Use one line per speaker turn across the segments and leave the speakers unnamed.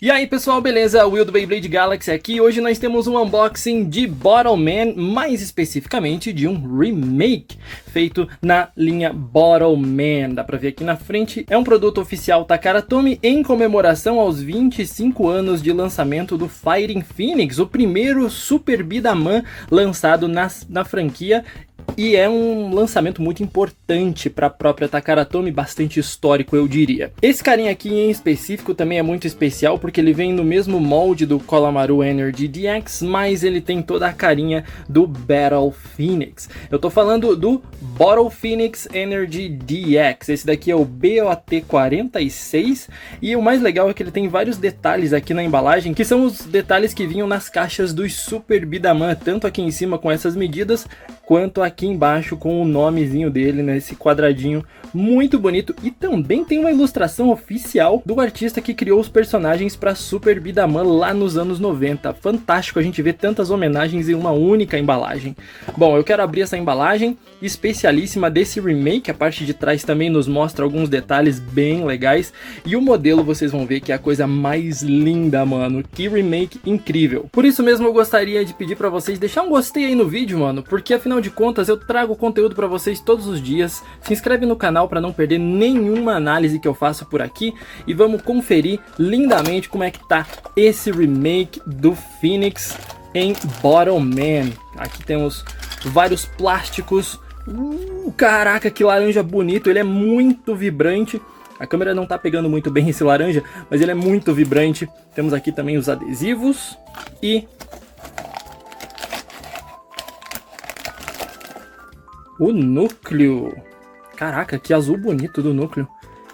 E aí pessoal, beleza? Will do Beyblade Galaxy aqui. Hoje nós temos um unboxing de Bottleman, mais especificamente de um remake feito na linha Bottleman. Dá pra ver aqui na frente, é um produto oficial Takara Tomy em comemoração aos 25 anos de lançamento do Fighting Phoenix, o primeiro Super Beat'em lançado na franquia. E é um lançamento muito importante para a própria Takara Tomy, bastante histórico eu diria. Esse carinha aqui em específico também é muito especial porque ele vem no mesmo molde do Colomaru Energy DX, mas ele tem toda a carinha do Battle Phoenix. Eu tô falando do Battle Phoenix Energy DX, esse daqui é o BOT46 e o mais legal é que ele tem vários detalhes aqui na embalagem, que são os detalhes que vinham nas caixas dos Super Beat'em, tanto aqui em cima com essas medidas, quanto aqui embaixo com o nomezinho dele nesse quadradinho muito bonito, e também tem uma ilustração oficial do artista que criou os personagens para Super Beat'em lá nos anos 90. Fantástico a gente ver tantas homenagens em uma única embalagem. Bom, eu quero abrir essa embalagem especialíssima desse remake. A parte de trás também nos mostra alguns detalhes bem legais e o modelo vocês vão ver que é a coisa mais linda, mano. Que remake incrível. Por isso mesmo eu gostaria de pedir para vocês deixar um gostei aí no vídeo, mano, porque afinal de contas eu trago conteúdo para vocês todos os dias. Se inscreve no canal para não perder nenhuma análise que eu faço por aqui e vamos conferir lindamente como é que tá esse remake do Phoenix em Bottleman. Aqui temos vários plásticos. Caraca, que laranja bonito, ele é muito vibrante. A câmera não tá pegando muito bem esse laranja, mas ele é muito vibrante. Temos aqui também os adesivos e o núcleo. Caraca, que azul bonito do núcleo.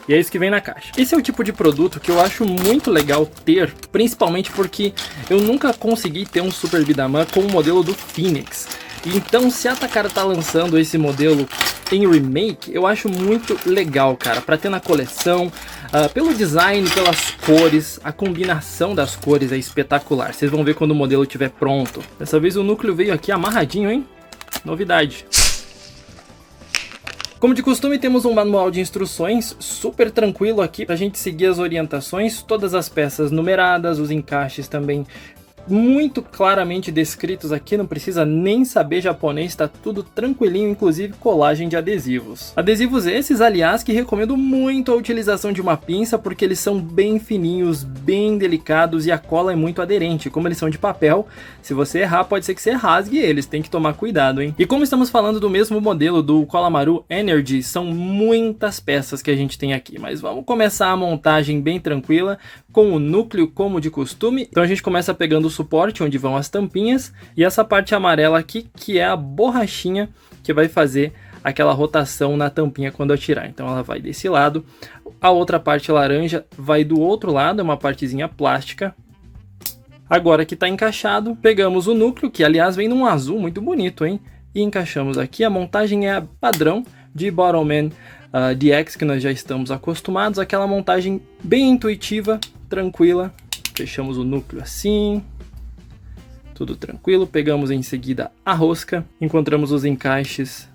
E é isso que vem na caixa. Esse é o tipo de produto que eu acho muito legal ter, principalmente porque eu nunca consegui ter um Super Beat'em com o modelo do Phoenix. Então, se a Takara tá lançando esse modelo em remake, eu acho muito legal, cara, pra ter na coleção. Pelo design, pelas cores, a combinação das cores é espetacular. Vocês vão ver quando o modelo estiver pronto. Dessa vez o núcleo veio aqui amarradinho, hein? Novidade. Como de costume, temos um manual de instruções super tranquilo aqui pra gente seguir as orientações, todas as peças numeradas, os encaixes também muito claramente descritos aqui, não precisa nem saber japonês, está tudo tranquilinho, inclusive colagem de adesivos. Adesivos esses, aliás, que recomendo muito a utilização de uma pinça, porque eles são bem fininhos, bem delicados e a cola é muito aderente. Como eles são de papel, se você errar, pode ser que você rasgue eles, tem que tomar cuidado, hein? E como estamos falando do mesmo modelo do Colomaru Energy, são muitas peças que a gente tem aqui, mas vamos começar a montagem bem tranquila, com o núcleo como de costume. Então a gente começa pegando o suporte onde vão as tampinhas e essa parte amarela aqui que é a borrachinha que vai fazer aquela rotação na tampinha quando eu tirar. Então ela vai desse lado, a outra parte laranja vai do outro lado, é uma partezinha plástica. Agora que está encaixado, pegamos o núcleo, que aliás vem num azul muito bonito, hein? E encaixamos aqui. A montagem é a padrão de Bottleman DX que nós já estamos acostumados, aquela montagem bem intuitiva, tranquila. Fechamos o núcleo assim, tudo tranquilo. Pegamos em seguida a rosca, encontramos os encaixes,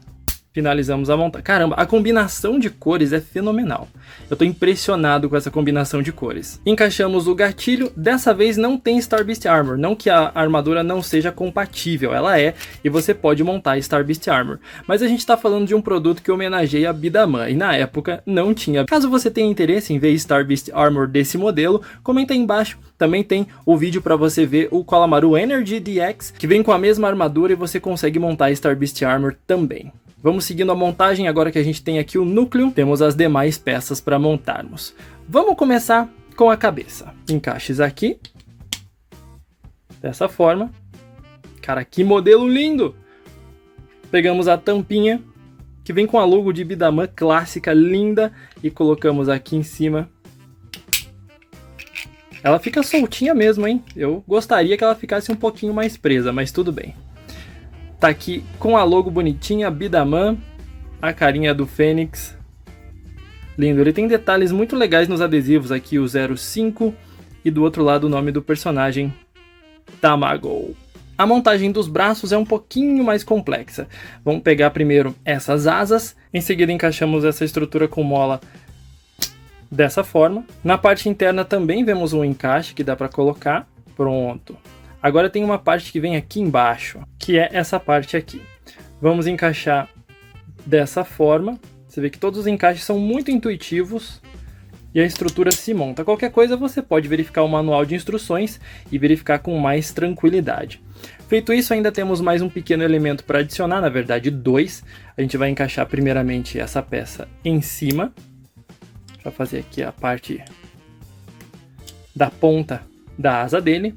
finalizamos a montagem. Caramba, a combinação de cores é fenomenal. Eu tô impressionado com essa combinação de cores. Encaixamos o gatilho. Dessa vez não tem Star Beast Armor. Não que a armadura não seja compatível, ela é, e você pode montar Star Beast Armor. Mas a gente tá falando de um produto que homenageia a Beat'em, e na época não tinha. Caso você tenha interesse em ver Star Beast Armor desse modelo, comenta aí embaixo. Também tem o vídeo para você ver o Colomaru Energy DX, que vem com a mesma armadura e você consegue montar Star Beast Armor também. Vamos seguindo a montagem, agora que a gente tem aqui o núcleo, temos as demais peças para montarmos. Vamos começar com a cabeça. Encaixes aqui, dessa forma. Cara, que modelo lindo! Pegamos a tampinha, que vem com a logo de Beat'em clássica, linda, e colocamos aqui em cima. Ela fica soltinha mesmo, hein? Eu gostaria que ela ficasse um pouquinho mais presa, mas tudo bem. Tá aqui com a logo bonitinha, Beat'em, a carinha do Fênix. Lindo, ele tem detalhes muito legais nos adesivos, aqui o 05 e do outro lado o nome do personagem, Tamago. A montagem dos braços é um pouquinho mais complexa. Vamos pegar primeiro essas asas, em seguida encaixamos essa estrutura com mola dessa forma. Na parte interna também vemos um encaixe que dá para colocar. Pronto. Agora tem uma parte que vem aqui embaixo, que é essa parte aqui. Vamos encaixar dessa forma. Você vê que todos os encaixes são muito intuitivos e a estrutura se monta. Qualquer coisa você pode verificar o manual de instruções e verificar com mais tranquilidade. Feito isso, ainda temos mais um pequeno elemento para adicionar, na verdade 2. A gente vai encaixar primeiramente essa peça em cima. Para fazer aqui a parte da ponta da asa dele.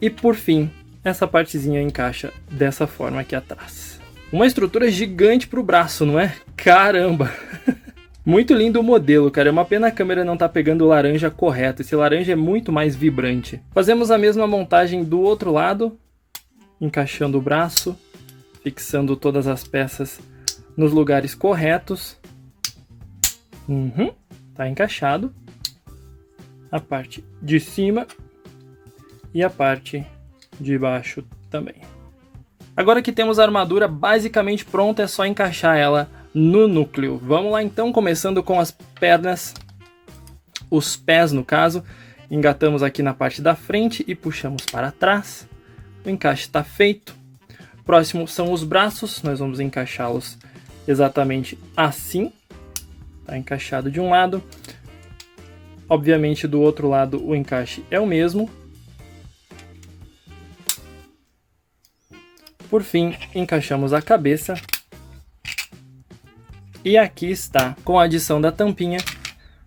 E por fim, essa partezinha encaixa dessa forma aqui atrás. Uma estrutura gigante para o braço, não é? Caramba! Muito lindo o modelo, cara. É uma pena a câmera não tá pegando o laranja correto. Esse laranja é muito mais vibrante. Fazemos a mesma montagem do outro lado. Encaixando o braço. Fixando todas as peças nos lugares corretos. Tá encaixado. A parte de cima. E a parte de baixo também. Agora que temos a armadura basicamente pronta, é só encaixar ela no núcleo. Vamos lá então, começando com as pernas, os pés no caso. Engatamos aqui na parte da frente e puxamos para trás. O encaixe está feito. Próximo são os braços, nós vamos encaixá-los exatamente assim. Está encaixado de um lado. Obviamente do outro lado o encaixe é o mesmo. Por fim, encaixamos a cabeça. E aqui está, com a adição da tampinha,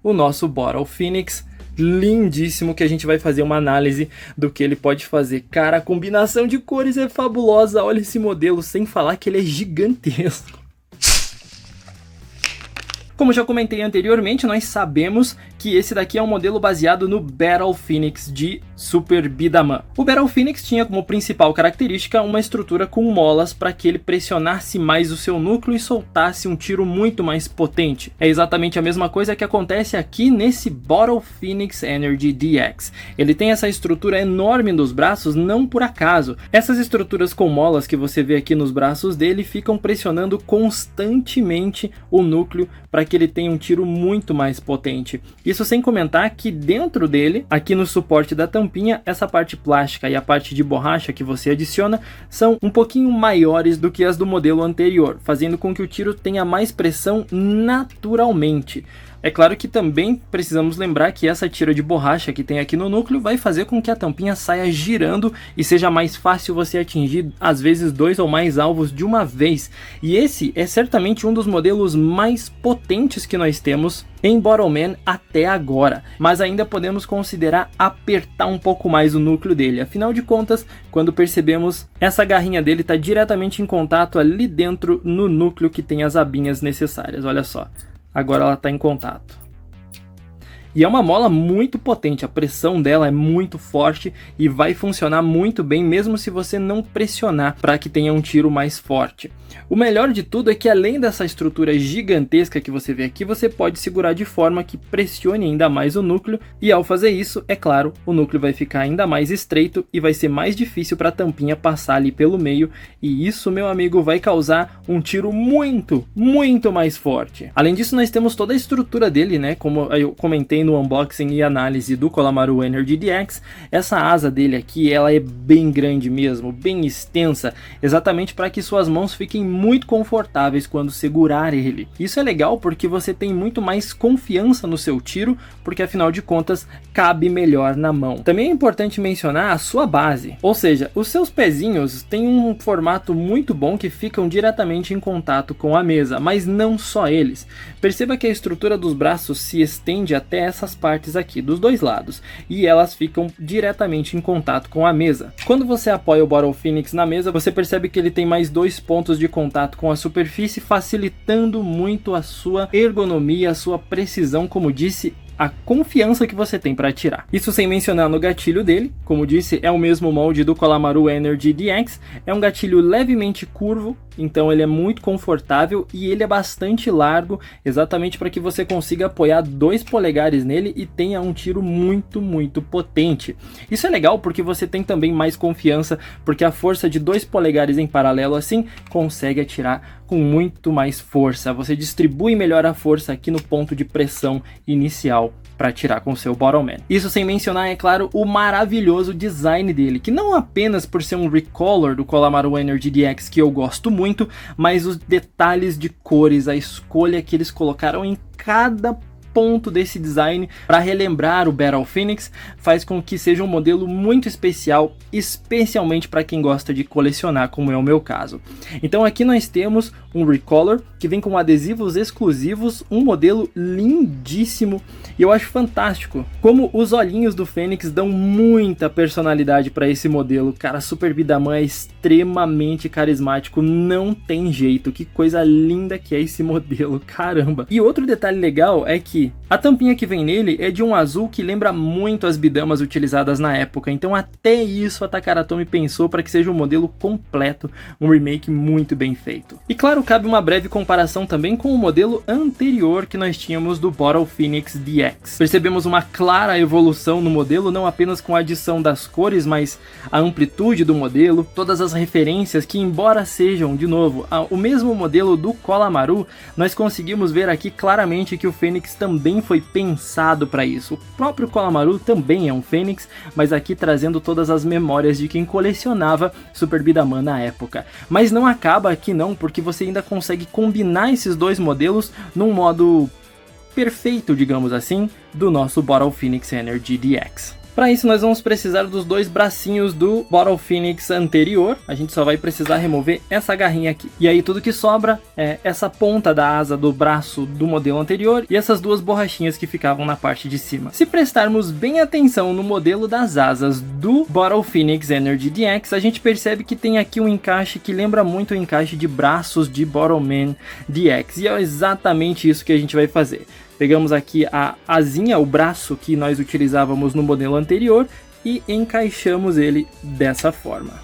o nosso Bottle Phoenix. Lindíssimo, que a gente vai fazer uma análise do que ele pode fazer. Cara, a combinação de cores é fabulosa. Olha esse modelo, sem falar que ele é gigantesco. Como já comentei anteriormente, nós sabemos que esse daqui é um modelo baseado no Battle Phoenix de Super Bidaman. O Battle Phoenix tinha como principal característica uma estrutura com molas para que ele pressionasse mais o seu núcleo e soltasse um tiro muito mais potente. É exatamente a mesma coisa que acontece aqui nesse Battle Phoenix Energy DX. Ele tem essa estrutura enorme nos braços, não por acaso. Essas estruturas com molas que você vê aqui nos braços dele ficam pressionando constantemente o núcleo para que ele tenha um tiro muito mais potente. Isso sem comentar que dentro dele, aqui no suporte da tampinha, essa parte plástica e a parte de borracha que você adiciona são um pouquinho maiores do que as do modelo anterior, fazendo com que o tiro tenha mais pressão naturalmente. É claro que também precisamos lembrar que essa tira de borracha que tem aqui no núcleo vai fazer com que a tampinha saia girando e seja mais fácil você atingir às vezes 2 ou mais alvos de uma vez. E esse é certamente um dos modelos mais potentes que nós temos em Bottleman até agora, mas ainda podemos considerar apertar um pouco mais o núcleo dele. Afinal de contas, quando percebemos, essa garrinha dele está diretamente em contato ali dentro no núcleo que tem as abinhas necessárias. Olha só. Agora ela está em contato. E é uma mola muito potente, a pressão dela é muito forte e vai funcionar muito bem mesmo se você não pressionar para que tenha um tiro mais forte. O melhor de tudo é que além dessa estrutura gigantesca que você vê aqui, você pode segurar de forma que pressione ainda mais o núcleo e ao fazer isso, é claro, o núcleo vai ficar ainda mais estreito e vai ser mais difícil para a tampinha passar ali pelo meio e isso, meu amigo, vai causar um tiro muito mais forte. Além disso, nós temos toda a estrutura dele, né, como eu comentei no unboxing e análise do Kolamaru Energy DX, essa asa dele aqui, ela é bem grande mesmo, bem extensa, exatamente para que suas mãos fiquem muito confortáveis quando segurar ele. Isso é legal porque você tem muito mais confiança no seu tiro, porque afinal de contas cabe melhor na mão. Também é importante mencionar a sua base, ou seja, os seus pezinhos têm um formato muito bom que ficam diretamente em contato com a mesa, mas não só eles. Perceba que a estrutura dos braços se estende até essas partes aqui dos dois lados e elas ficam diretamente em contato com a mesa. Quando você apoia o Bottle Phoenix na mesa, você percebe que ele tem mais 2 pontos de contato com a superfície, facilitando muito a sua ergonomia, a sua precisão, como disse, a confiança que você tem para atirar. Isso sem mencionar no gatilho dele, como disse, é o mesmo molde do Kolamaru Energy DX, é um gatilho levemente curvo, então ele é muito confortável e ele é bastante largo, exatamente para que você consiga apoiar 2 polegares nele e tenha um tiro muito potente. Isso é legal porque você tem também mais confiança, porque a força de 2 polegares em paralelo assim consegue atirar com muito mais força. Você distribui melhor a força aqui no ponto de pressão inicial para atirar com o seu Bottleman. Isso sem mencionar, é claro, o maravilhoso design dele, que não apenas por ser um recolor do Kollamaru Energy DX que eu gosto muito, mas os detalhes de cores, a escolha que eles colocaram em cada ponto desse design para relembrar o Battle Phoenix faz com que seja um modelo muito especial, especialmente para quem gosta de colecionar, como é o meu caso. Então aqui nós temos um recolor que vem com adesivos exclusivos, um modelo lindíssimo, e eu acho fantástico como os olhinhos do Fênix dão muita personalidade para esse modelo. Cara, Super Bidaman é extremamente carismático, não tem jeito, que coisa linda que é esse modelo, caramba. E outro detalhe legal é que a tampinha que vem nele é de um azul que lembra muito as bidamas utilizadas na época, então até isso a Takara Tomy pensou para que seja um modelo completo, um remake muito bem feito. E claro, cabe uma breve comparação também com o modelo anterior que nós tínhamos do Battle Phoenix DX. Percebemos uma clara evolução no modelo, não apenas com a adição das cores, mas a amplitude do modelo, todas as referências que, embora sejam, de novo, o mesmo modelo do Kollamaru, nós conseguimos ver aqui claramente que o Fênix também foi pensado para isso. O próprio Kollamaru também é um Fênix, mas aqui trazendo todas as memórias de quem colecionava Super Bidaman na época. Mas não acaba aqui não, porque você ainda consegue combinar esses dois modelos num modo perfeito, digamos assim, do nosso Battle Phoenix Energy DX. Para isso nós vamos precisar dos dois bracinhos do Battle Phoenix anterior, a gente só vai precisar remover essa garrinha aqui. E aí tudo que sobra é essa ponta da asa do braço do modelo anterior e essas duas borrachinhas que ficavam na parte de cima. Se prestarmos bem atenção no modelo das asas do Battle Phoenix Energy DX, a gente percebe que tem aqui um encaixe que lembra muito o encaixe de braços de Bottleman DX, e é exatamente isso que a gente vai fazer. Pegamos aqui a asinha, o braço que nós utilizávamos no modelo anterior e encaixamos ele dessa forma.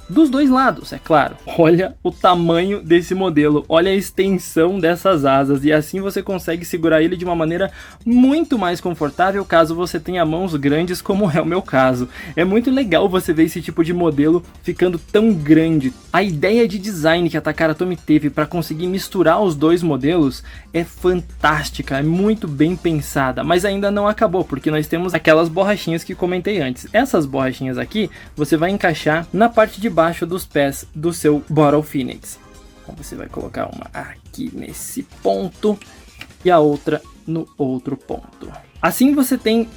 Dos dois lados, é claro. Olha o tamanho desse modelo, olha a extensão dessas asas, e assim você consegue segurar ele de uma maneira muito mais confortável caso você tenha mãos grandes, como é o meu caso. É muito legal você ver esse tipo de modelo ficando tão grande. A ideia de design que a Takara Tomy teve para conseguir misturar os dois modelos é fantástica, é muito bem pensada, mas ainda não acabou, porque nós temos aquelas borrachinhas que comentei antes. Essas borrachinhas aqui você vai encaixar na parte de baixo dos pés do seu Battle Phoenix. Então você vai colocar uma aqui nesse ponto e a outra no outro ponto. Assim você tem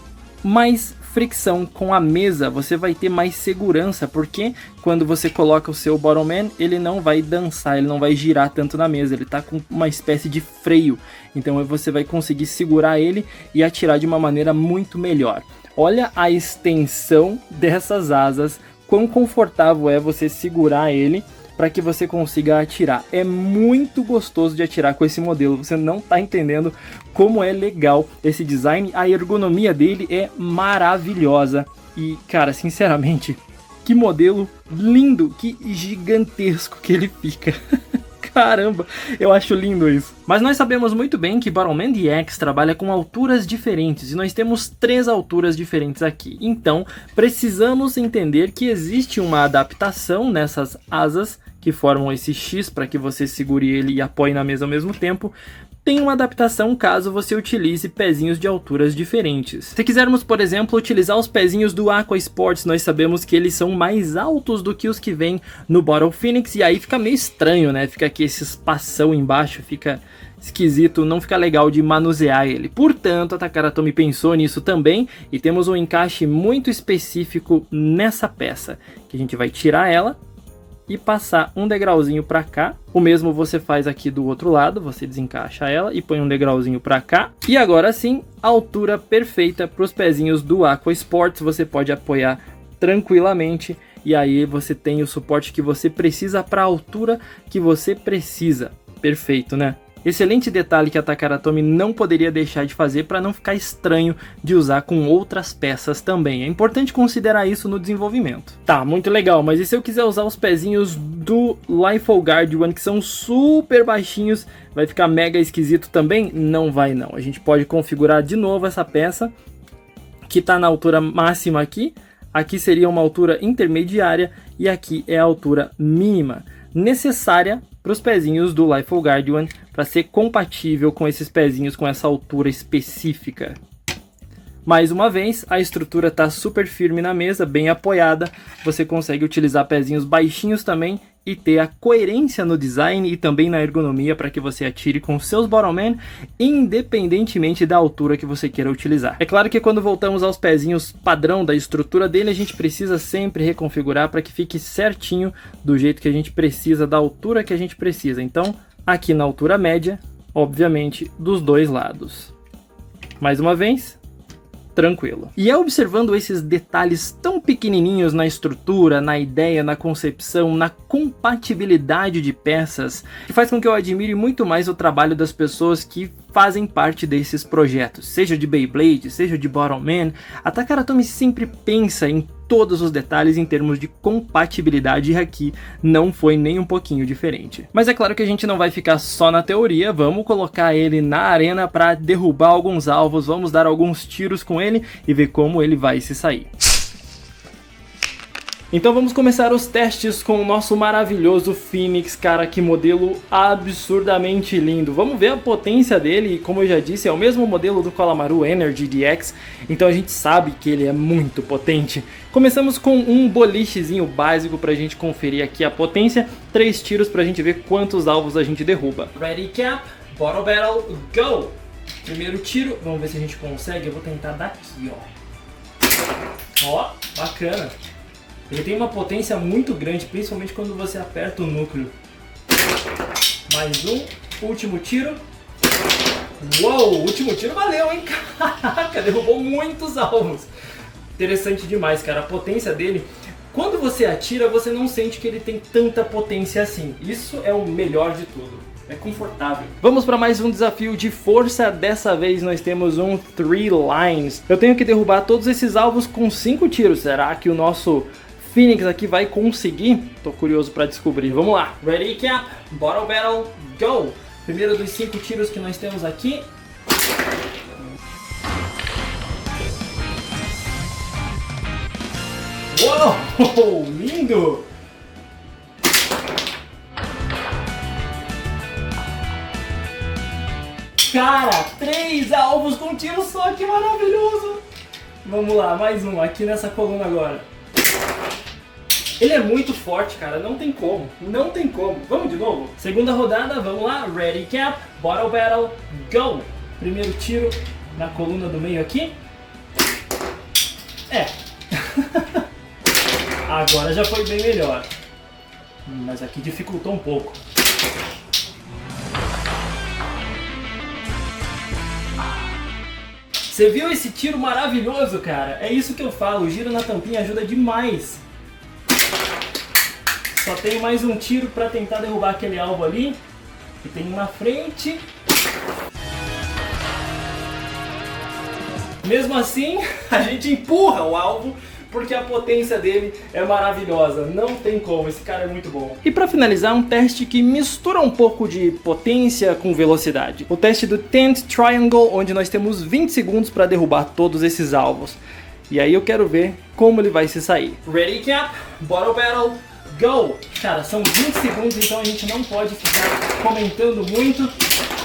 mais fricção com a mesa, você vai ter mais segurança, porque quando você coloca o seu Bottleman, ele não vai dançar, ele não vai girar tanto na mesa, ele tá com uma espécie de freio, então você vai conseguir segurar ele e atirar de uma maneira muito melhor. Olha a extensão dessas asas, quão confortável é você segurar ele para que você consiga atirar. É muito gostoso de atirar com esse modelo, você não está entendendo como é legal esse design, a ergonomia dele é maravilhosa e, cara, sinceramente, que modelo lindo, que gigantesco que ele fica. Caramba, eu acho lindo isso. Mas nós sabemos muito bem que Battleman DX trabalha com alturas diferentes, e nós temos 3 alturas diferentes aqui. Então, precisamos entender que existe uma adaptação nessas asas que formam esse X para que você segure ele e apoie na mesa ao mesmo tempo. Tem uma adaptação caso você utilize pezinhos de alturas diferentes. Se quisermos, por exemplo, utilizar os pezinhos do Aqua Sports, nós sabemos que eles são mais altos do que os que vêm no Battle Phoenix, e aí fica meio estranho, né? Fica aqui esse espação embaixo, fica esquisito, não fica legal de manusear ele. Portanto, a Takara Tomy pensou nisso também, e temos um encaixe muito específico nessa peça, que a gente vai tirar ela e passar um degrauzinho para cá. O mesmo você faz aqui do outro lado, você desencaixa ela e põe um degrauzinho para cá. E agora sim, a altura perfeita para os pezinhos do Aqua Sports, você pode apoiar tranquilamente e aí você tem o suporte que você precisa para a altura que você precisa. Perfeito, né? Excelente detalhe que a Takara Tomy não poderia deixar de fazer para não ficar estranho de usar com outras peças também. É importante considerar isso no desenvolvimento. Tá, muito legal, mas e se eu quiser usar os pezinhos do Lifeall Guard One, que são super baixinhos, vai ficar mega esquisito também? Não vai não. A gente pode configurar de novo essa peça, que está na altura máxima aqui. Aqui seria uma altura intermediária e aqui é a altura mínima necessária para os pezinhos do Lifehold Guardian para ser compatível com esses pezinhos com essa altura específica. Mais uma vez, a estrutura está super firme na mesa, bem apoiada, você consegue utilizar pezinhos baixinhos também e ter a coerência no design e também na ergonomia para que você atire com seus Bottomman, independentemente da altura que você queira utilizar. É claro que quando voltamos aos pezinhos padrão da estrutura dele, a gente precisa sempre reconfigurar para que fique certinho do jeito que a gente precisa, da altura que a gente precisa. Então, aqui na altura média, obviamente, dos dois lados. Mais uma vez, tranquilo. E é observando esses detalhes tão pequenininhos na estrutura, na ideia, na concepção, na compatibilidade de peças, que faz com que eu admire muito mais o trabalho das pessoas que fazem parte desses projetos, seja de Beyblade, seja de Bottomman. A Takara Tomy sempre pensa em todos os detalhes em termos de compatibilidade, e aqui não foi nem um pouquinho diferente. Mas é claro que a gente não vai ficar só na teoria, vamos colocar ele na arena para derrubar alguns alvos, vamos dar alguns tiros com ele e ver como ele vai se sair. Então vamos começar os testes com o nosso maravilhoso Phoenix, cara, que modelo absurdamente lindo. Vamos ver a potência dele, e como eu já disse, é o mesmo modelo do Kalamaru Energy DX, então a gente sabe que ele é muito potente. Começamos com um bolichezinho básico pra gente conferir aqui a potência, 3 tiros pra gente ver quantos alvos a gente derruba. Ready, cap, bottle battle, go! Primeiro tiro, vamos ver se a gente consegue, eu vou tentar daqui, ó. Ó, bacana. Ele tem uma potência muito grande, principalmente quando você aperta o núcleo. Mais um, último tiro. Uou, o último tiro valeu, hein? Caraca, derrubou muitos alvos. Interessante demais, cara. A potência dele, quando você atira, você não sente que ele tem tanta potência assim. Isso é o melhor de tudo. É confortável. Vamos para mais um desafio de força. Dessa vez nós temos um 3 lines. Eu tenho que derrubar todos esses alvos com 5 tiros. Será que o nosso Phoenix aqui vai conseguir? Tô curioso para descobrir. Vamos lá. Ready, cap, bottle battle, go! Primeiro dos 5 tiros que nós temos aqui. Uou! Lindo! Cara, 3 alvos com tiro só, que maravilhoso! Vamos lá, mais um aqui nessa coluna agora. Ele é muito forte, cara, não tem como, não tem como. Vamos de novo? Segunda rodada, vamos lá. Ready, cap, bottle battle, go! Primeiro tiro na coluna do meio aqui. É. Agora já foi bem melhor. Mas aqui dificultou um pouco. Você viu esse tiro maravilhoso, cara? É isso que eu falo, o giro na tampinha ajuda demais. Só tenho mais um tiro para tentar derrubar aquele alvo ali, que tem um na frente. Mesmo assim, a gente empurra o alvo, porque a potência dele é maravilhosa. Não tem como, esse cara é muito bom. E para finalizar, um teste que mistura um pouco de potência com velocidade. O teste do Tent Triangle, onde nós temos 20 segundos para derrubar todos esses alvos. E aí eu quero ver como ele vai se sair. Ready, cap, bottle battle, go! Cara, são 20 segundos, então a gente não pode ficar comentando muito.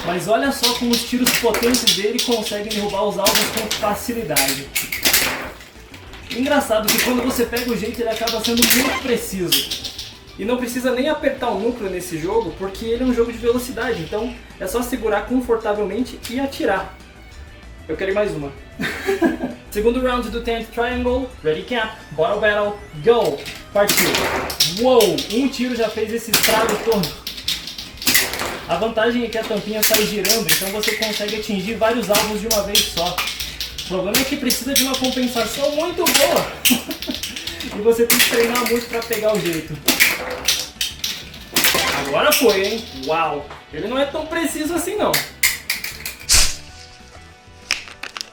Mas olha só como os tiros potentes dele conseguem derrubar os alvos com facilidade. Engraçado que quando você pega o jeito, ele acaba sendo muito preciso. E não precisa nem apertar o núcleo nesse jogo, porque ele é um jogo de velocidade. Então é só segurar confortavelmente e atirar. Eu quero ir mais uma. Segundo round do Tent Triangle. Ready, cap, bottle battle, go! Partiu. Uou! Um tiro já fez esse estrago todo. A vantagem é que a tampinha sai girando, então você consegue atingir vários alvos de uma vez só. O problema é que precisa de uma compensação muito boa. E você tem que treinar muito para pegar o jeito. Agora foi, hein? Uau! Ele não é tão preciso assim não.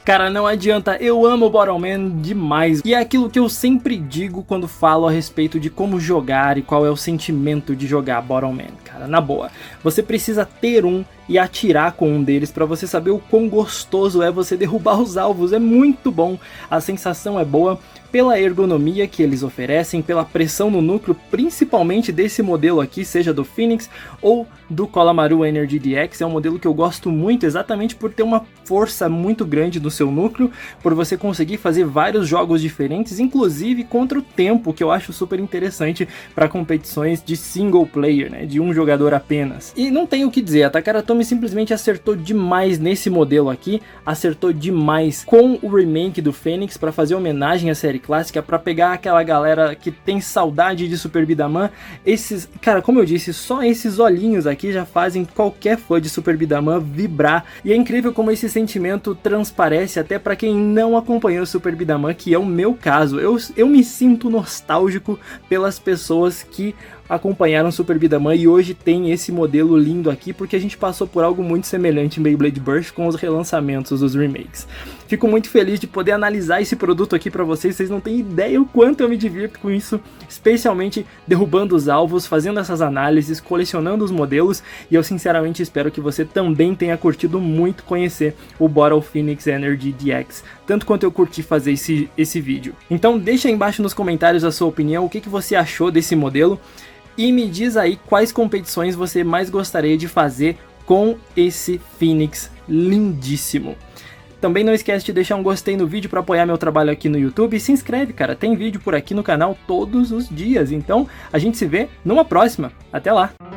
Cara, não adianta, eu amo o Bottomman demais. E é aquilo que eu sempre digo quando falo a respeito de como jogar e qual é o sentimento de jogar Bottomman. Cara, na boa, você precisa ter um e atirar com um deles para você saber o quão gostoso é você derrubar os alvos. É muito bom, a sensação é boa, pela ergonomia que eles oferecem, pela pressão no núcleo, principalmente desse modelo aqui, seja do Phoenix ou do Kolamaru Energy DX. É um modelo que eu gosto muito, exatamente por ter uma força muito grande no seu núcleo, por você conseguir fazer vários jogos diferentes, inclusive contra o tempo, que eu acho super interessante para competições de single player, né, de um jogador apenas. E não tem o que dizer, a Takara Tomy simplesmente acertou demais nesse modelo aqui, acertou demais com o remake do Phoenix para fazer homenagem à série clássica, para pegar aquela galera que tem saudade de Super Bidaman. Esses, cara, como eu disse, só esses olhinhos aqui já fazem qualquer fã de Super Bidaman vibrar, e é incrível como esse sentimento transparece até para quem não acompanhou Super Bidaman, que é o meu caso. Eu me sinto nostálgico pelas pessoas que acompanharam Super Bidaman e hoje tem esse modelo lindo aqui, porque a gente passou por algo muito semelhante em Beyblade Burst com os relançamentos dos remakes. Fico muito feliz de poder analisar esse produto aqui pra vocês não têm ideia o quanto eu me divirto com isso, especialmente derrubando os alvos, fazendo essas análises, colecionando os modelos, e eu sinceramente espero que você também tenha curtido muito conhecer o Bottle Phoenix Energy DX, tanto quanto eu curti fazer esse vídeo. Então deixa aí embaixo nos comentários a sua opinião, o que você achou desse modelo, e me diz aí quais competições você mais gostaria de fazer com esse Phoenix lindíssimo. Também não esquece de deixar um gostei no vídeo para apoiar meu trabalho aqui no YouTube, e se inscreve, cara, tem vídeo por aqui no canal todos os dias. Então a gente se vê numa próxima, até lá!